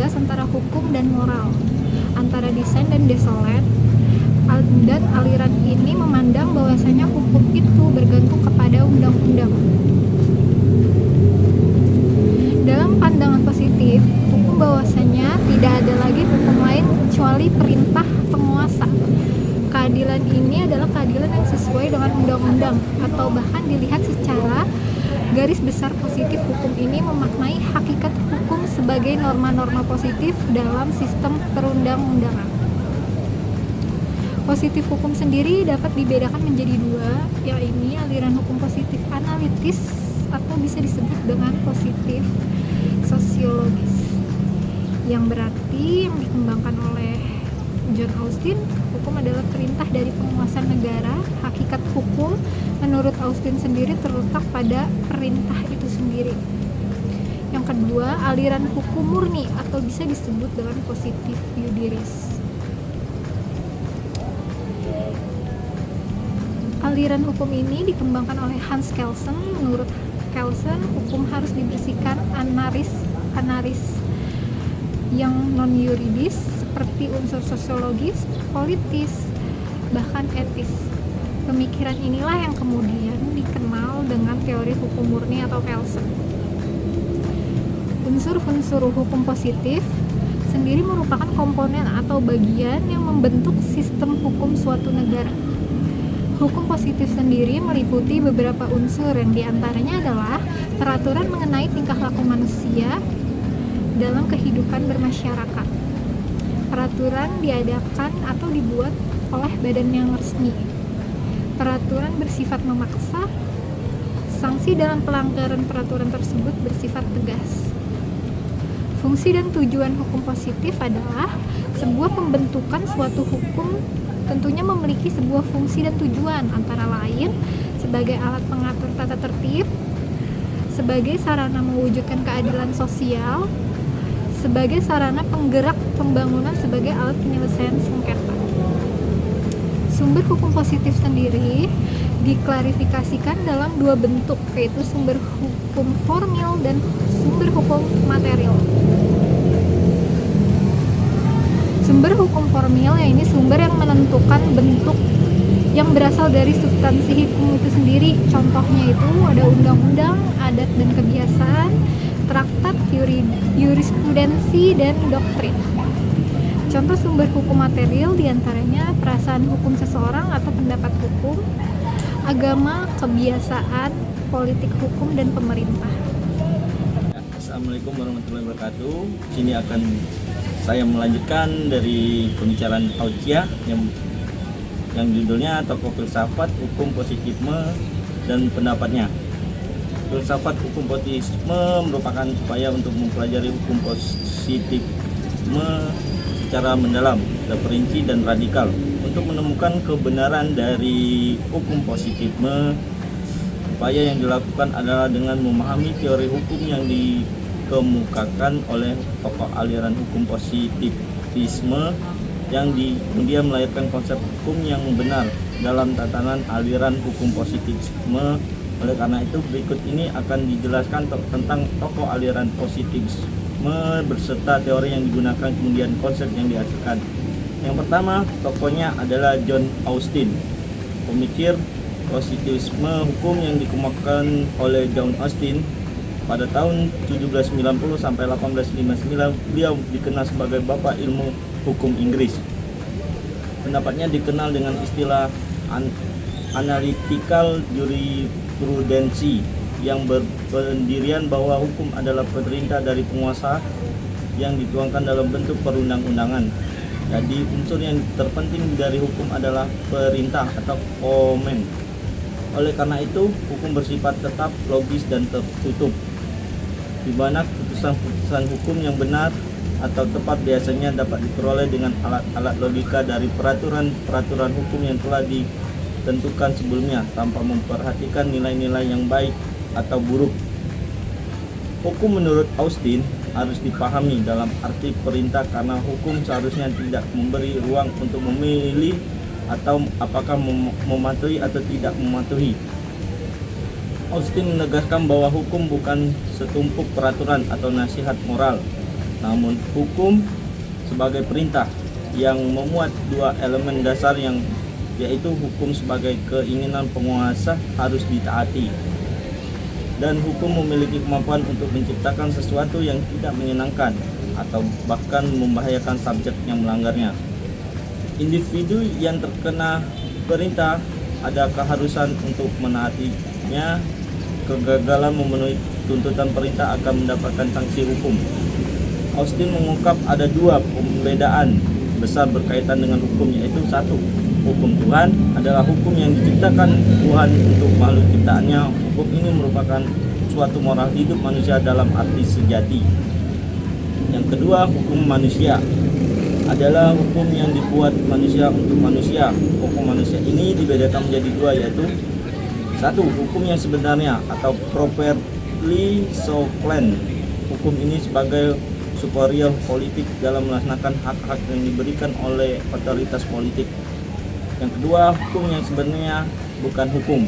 jelas antara hukum dan moral, antara desain dan desolat, dan aliran ini memandang bahwasanya hukum itu bergantung kepada undang-undang. Dalam pandangan positif, hukum bahwasanya tidak ada lagi hukum lain kecuali perintah penguasa. Keadilan ini adalah keadilan yang sesuai dengan undang-undang, atau bahkan dilihat secara garis besar positif, hukum ini memaknai hakikat hukum sebagai norma-norma positif dalam sistem perundang-undangan. Positif hukum sendiri dapat dibedakan menjadi dua, yaitu aliran hukum positif analitis atau bisa disebut dengan positif sosiologis, yang berarti yang dikembangkan oleh John Austin, hukum adalah perintah dari penguasa negara. Hakikat hukum menurut Austin sendiri terletak pada perintah itu sendiri. Yang kedua, aliran hukum murni atau bisa disebut dengan positif judiris. Aliran hukum ini dikembangkan oleh Hans Kelsen. Menurut Kelsen, hukum harus dibersihkan anaris yang non-yuridis seperti unsur sosiologis, politis, bahkan etis. Pemikiran inilah yang kemudian dikenal dengan teori hukum murni atau Kelsen. Unsur-unsur hukum positif sendiri merupakan komponen atau bagian yang membentuk sistem hukum suatu negara. Hukum positif sendiri meliputi beberapa unsur, yang diantaranya adalah peraturan mengenai tingkah laku manusia dalam kehidupan bermasyarakat. Peraturan diadakan atau dibuat oleh badan yang resmi. Peraturan bersifat memaksa. Sanksi dalam pelanggaran peraturan tersebut bersifat tegas. Fungsi dan tujuan hukum positif adalah sebuah pembentukan suatu hukum tentunya memiliki sebuah fungsi dan tujuan, antara lain sebagai alat pengatur tata tertib, sebagai sarana mewujudkan keadilan sosial, sebagai sarana penggerak pembangunan, sebagai alat penyelesaian sengketa. Sumber hukum positif sendiri diklarifikasikan dalam dua bentuk, yaitu sumber hukum formil dan sumber hukum material. Sumber hukum formil, yaitu sumber yang menentukan bentuk yang berasal dari substansi hukum itu sendiri. Contohnya itu ada undang-undang, adat dan kebiasaan, traktat, jurisprudensi, dan doktrin. Contoh sumber hukum material diantaranya perasaan hukum seseorang atau pendapat hukum, agama, kebiasaan, politik hukum, dan pemerintah. Assalamualaikum warahmatullahi wabarakatuh. Sini akan saya melanjutkan dari pembicaraan Aucia yang judulnya Tokoh Filsafat Hukum Positifisme dan Pendapatnya. Filsafat hukum positifisme merupakan upaya untuk mempelajari hukum positifisme secara mendalam, terperinci dan radikal untuk menemukan kebenaran dari hukum positifisme. Upaya yang dilakukan adalah dengan memahami teori hukum yang dikemukakan oleh tokoh aliran hukum positifisme yang kemudian melahirkan konsep hukum yang benar dalam tatanan aliran hukum positifisme. Oleh karena itu, berikut ini akan dijelaskan tentang tokoh aliran positifisme beserta teori yang digunakan, kemudian konsep yang dihasilkan. Yang pertama, tokohnya adalah John Austin, pemikir positivisme hukum yang dikemukakan oleh John Austin pada tahun 1790 sampai 1859. Beliau dikenal sebagai bapak ilmu hukum Inggris. Pendapatnya dikenal dengan istilah analytical jurisprudensi yang berpendirian bahwa hukum adalah perintah dari penguasa yang dituangkan dalam bentuk perundang-undangan. Jadi unsur yang terpenting dari hukum adalah perintah atau command. Oleh karena itu, hukum bersifat tetap, logis, dan tertutup, di mana keputusan-keputusan hukum yang benar atau tepat biasanya dapat diperoleh dengan alat-alat logika dari peraturan-peraturan hukum yang telah ditentukan sebelumnya tanpa memperhatikan nilai-nilai yang baik atau buruk. Hukum menurut Austin harus dipahami dalam arti perintah karena hukum seharusnya tidak memberi ruang untuk memilih atau apakah mematuhi atau tidak mematuhi. Austin menegaskan bahwa hukum bukan setumpuk peraturan atau nasihat moral, namun hukum sebagai perintah yang memuat dua elemen dasar yang yaitu hukum sebagai keinginan penguasa harus ditaati dan hukum memiliki kemampuan untuk menciptakan sesuatu yang tidak menyenangkan atau bahkan membahayakan subjek yang melanggarnya. Individu yang terkena perintah ada keharusan untuk menaatinya. Kegagalan memenuhi tuntutan perintah akan mendapatkan sanksi hukum. Austin mengungkap ada dua pembedaan besar berkaitan dengan hukum, yaitu satu, hukum Tuhan adalah hukum yang diciptakan Tuhan untuk makhluk ciptaannya. Hukum ini merupakan suatu moral hidup manusia dalam arti sejati. Yang kedua, hukum manusia adalah hukum yang dibuat manusia untuk manusia. Hukum manusia ini dibedakan menjadi dua, yaitu satu, hukum yang sebenarnya atau properly sovereign. Hukum ini sebagai superior politik dalam melaksanakan hak-hak yang diberikan oleh otoritas politik. Yang kedua, hukum yang sebenarnya bukan hukum,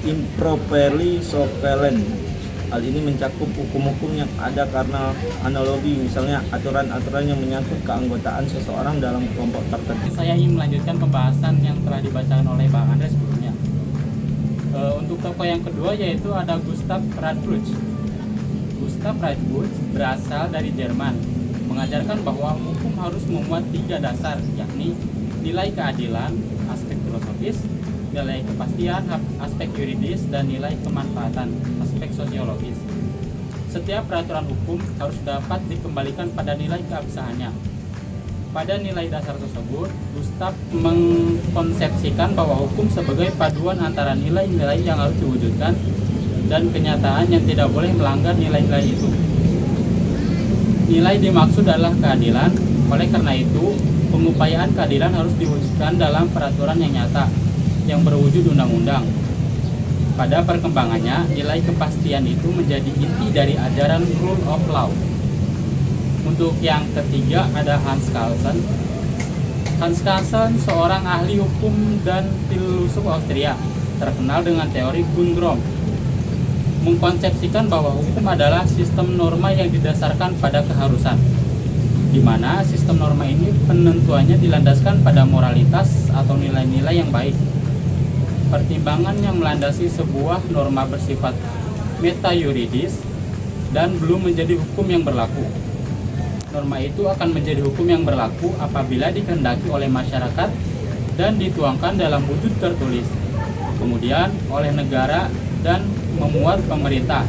improperly sovereign. Hal ini mencakup hukum-hukum yang ada karena analogi, misalnya aturan-aturan yang menyangkut keanggotaan seseorang dalam kelompok tertentu. Saya ingin melanjutkan pembahasan yang telah dibacakan oleh Bang Andres sebelumnya. Untuk tokoh yang kedua yaitu ada Gustav Radbruch. Gustav Radbruch berasal dari Jerman, mengajarkan bahwa hukum harus memuat tiga dasar, yakni nilai keadilan, aspek filosofis, nilai kepastian, aspek yuridis, dan nilai kemanfaatan, aspek sosiologis. Setiap peraturan hukum harus dapat dikembalikan pada nilai keabsahannya. Pada nilai dasar tersebut, Gustav mengkonsepsikan bahwa hukum sebagai paduan antara nilai-nilai yang harus diwujudkan dan kenyataan yang tidak boleh melanggar nilai-nilai itu. Nilai dimaksud adalah keadilan, oleh karena itu, pengupayaan keadilan harus diwujudkan dalam peraturan yang nyata, yang berwujud undang-undang. Pada perkembangannya, nilai kepastian itu menjadi inti dari ajaran rule of law. Untuk yang ketiga ada Hans Kelsen. Hans Kelsen seorang ahli hukum dan filsuf Austria, terkenal dengan teori Grundnorm. Mengkonsepsikan bahwa hukum adalah sistem norma yang didasarkan pada keharusan, di mana sistem norma ini penentuannya dilandaskan pada moralitas atau nilai-nilai yang baik. Pertimbangan yang melandasi sebuah norma bersifat meta-yuridis dan belum menjadi hukum yang berlaku. Norma itu akan menjadi hukum yang berlaku apabila dikehendaki oleh masyarakat dan dituangkan dalam wujud tertulis, kemudian oleh negara dan memuat pemerintah.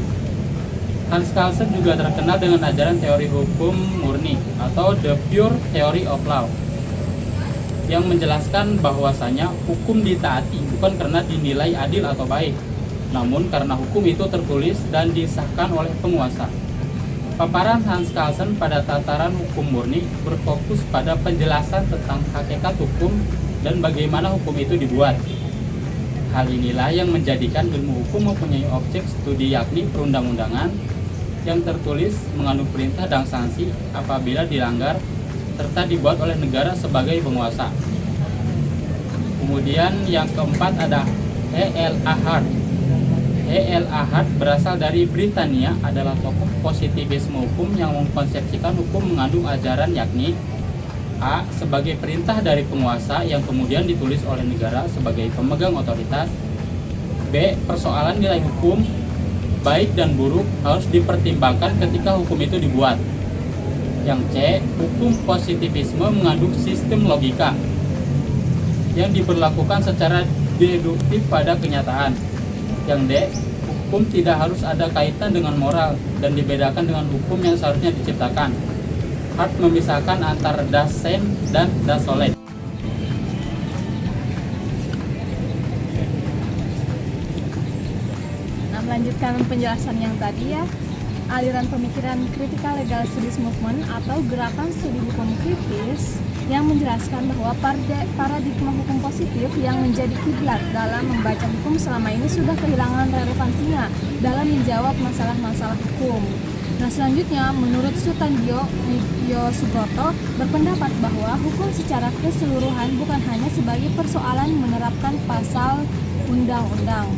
Hans Kelsen juga terkenal dengan ajaran teori hukum murni atau the pure theory of law, yang menjelaskan bahwasanya hukum ditaati bukan karena dinilai adil atau baik, namun karena hukum itu tertulis dan disahkan oleh penguasa. Paparan Hans Kelsen pada tataran hukum murni berfokus pada penjelasan tentang hakikat hukum dan bagaimana hukum itu dibuat. Hal inilah yang menjadikan ilmu hukum mempunyai objek studi, yakni perundang-undangan yang tertulis mengandung perintah dan sanksi apabila dilanggar serta dibuat oleh negara sebagai penguasa. Kemudian yang keempat ada E.L.A. Hart. E.L.A. Hart berasal dari Britania, adalah tokoh positivisme hukum yang mengkonsepsikan hukum mengandung ajaran yakni A. sebagai perintah dari penguasa yang kemudian ditulis oleh negara sebagai pemegang otoritas. B. Persoalan nilai hukum baik dan buruk harus dipertimbangkan ketika hukum itu dibuat. Yang C. Hukum positivisme mengandung sistem logika yang diberlakukan secara deduktif pada kenyataan. Yang D. Hukum tidak harus ada kaitan dengan moral dan dibedakan dengan hukum yang seharusnya diciptakan. Hart memisahkan antara das Sein dan das Solid. Nah, melanjutkan penjelasan yang tadi ya, aliran pemikiran Critical Legal Studies Movement atau gerakan studi hukum kritis yang menjelaskan bahwa paradigma hukum positif yang menjadi kiblat dalam membaca hukum selama ini sudah kehilangan relevansinya dalam menjawab masalah-masalah hukum. Nah, selanjutnya menurut Sutandio Widyo Subroto berpendapat bahwa hukum secara keseluruhan bukan hanya sebagai persoalan menerapkan pasal undang-undang.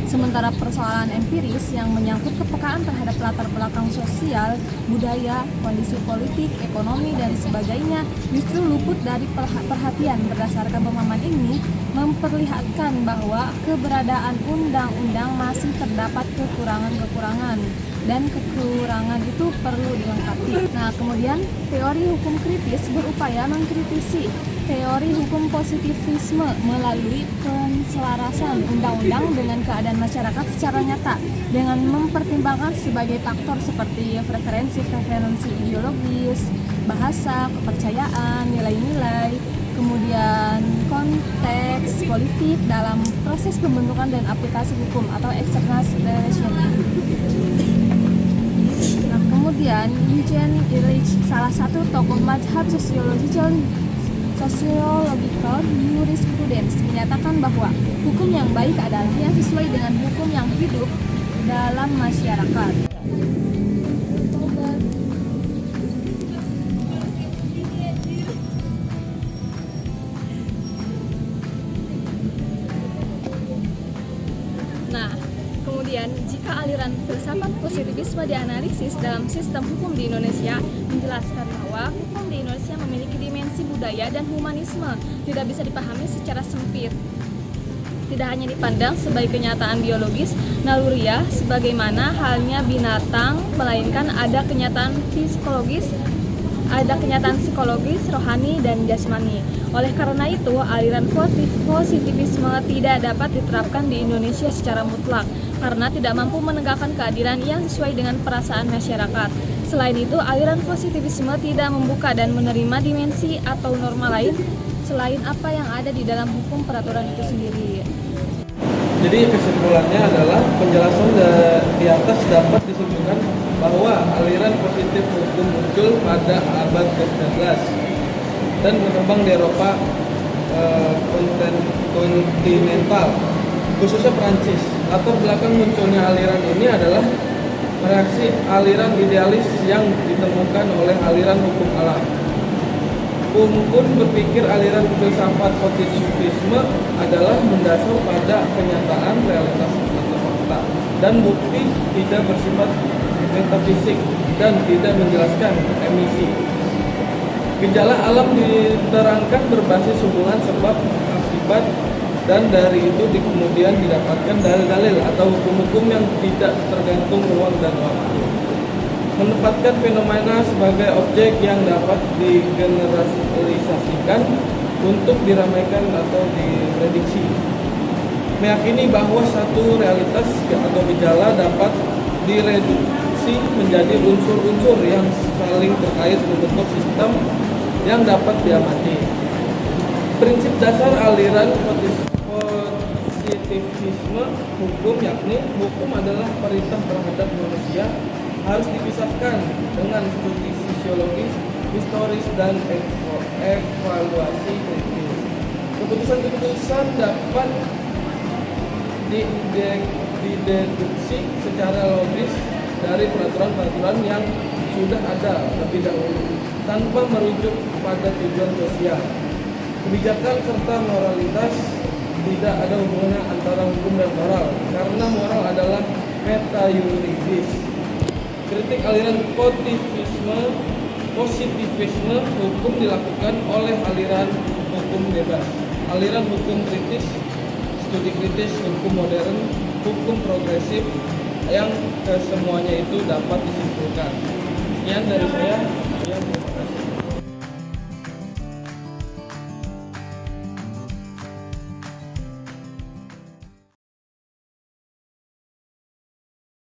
Sementara persoalan empiris yang menyangkut kepekaan terhadap latar belakang sosial, budaya, kondisi politik, ekonomi, dan sebagainya justru luput dari perhatian. Berdasarkan pemahaman ini memperlihatkan bahwa keberadaan undang-undang masih terdapat kekurangan-kekurangan dan kekurangan itu perlu dilengkapi. Nah, kemudian teori hukum kritis berupaya mengkritisi teori hukum positivisme melalui penselarasan undang-undang dengan keadaan masyarakat secara nyata dengan mempertimbangkan sebagai faktor seperti preferensi ideologis, bahasa, kepercayaan, nilai-nilai, kemudian konteks politik dalam proses pembentukan dan aplikasi hukum atau external relationship. Nah, kemudian Eugene Illich, salah satu tokoh mazhab sociological jurisprudence, menyatakan bahwa hukum yang baik adalah yang sesuai dengan hukum yang hidup dalam masyarakat. Nah, kemudian jika aliran filsafat positivisme dianalisis dalam sistem hukum di Indonesia, menjelaskan bahwa hukum di Indonesia memiliki dimensi budaya dan humanisme, tidak bisa dipahami secara sempit. Tidak hanya dipandang sebagai kenyataan biologis, naluriah, sebagaimana halnya binatang, melainkan ada kenyataan psikologis, rohani, dan jasmani. Oleh karena itu, aliran positivisme tidak dapat diterapkan di Indonesia secara mutlak, karena tidak mampu menegakkan keadilan yang sesuai dengan perasaan masyarakat. Selain itu, aliran positivisme tidak membuka dan menerima dimensi atau norma lain selain apa yang ada di dalam hukum peraturan itu sendiri. Jadi kesimpulannya adalah penjelasan di atas dapat disimpulkan bahwa aliran positif hukum muncul pada abad ke-19 dan berkembang di Eropa kontinental, khususnya Prancis. Latar belakang munculnya aliran ini adalah mereaksi aliran idealis yang ditemukan oleh aliran hukum alam. Pun berpikir aliran filsafat positivisme adalah mendasar pada kenyataan, realitas atau fakta, dan bukti, tidak bersifat metafisik dan tidak menjelaskan emisi. Gejala alam diterangkan berbasis hubungan sebab akibat, dan dari itu kemudian didapatkan dalil-dalil atau hukum-hukum yang tidak tergantung ruang dan waktu. Menempatkan fenomena sebagai objek yang dapat digeneralisasikan untuk diramaikan atau diprediksi. Meyakini bahwa satu realitas atau gejala dapat direduksi menjadi unsur-unsur yang saling terkait membentuk sistem yang dapat diamati. Prinsip dasar aliran positivisme hukum yakni hukum adalah perintah terhadap manusia, harus dipisahkan dengan studi sosiologis, historis, dan evaluasi kritis. Keputusan-keputusan dapat dideduksi secara logis dari peraturan-peraturan yang sudah ada lebih dahulu, tanpa merujuk pada tujuan sosial. Kebijakan serta moralitas tidak ada hubungannya antara hukum dan moral, karena moral adalah meta-yuridis. Kritik aliran positivisme hukum dilakukan oleh aliran hukum bebas, aliran hukum kritis, studi kritis, hukum modern, hukum progresif, yang kesemuanya itu dapat disimpulkan. Sekian dari saya.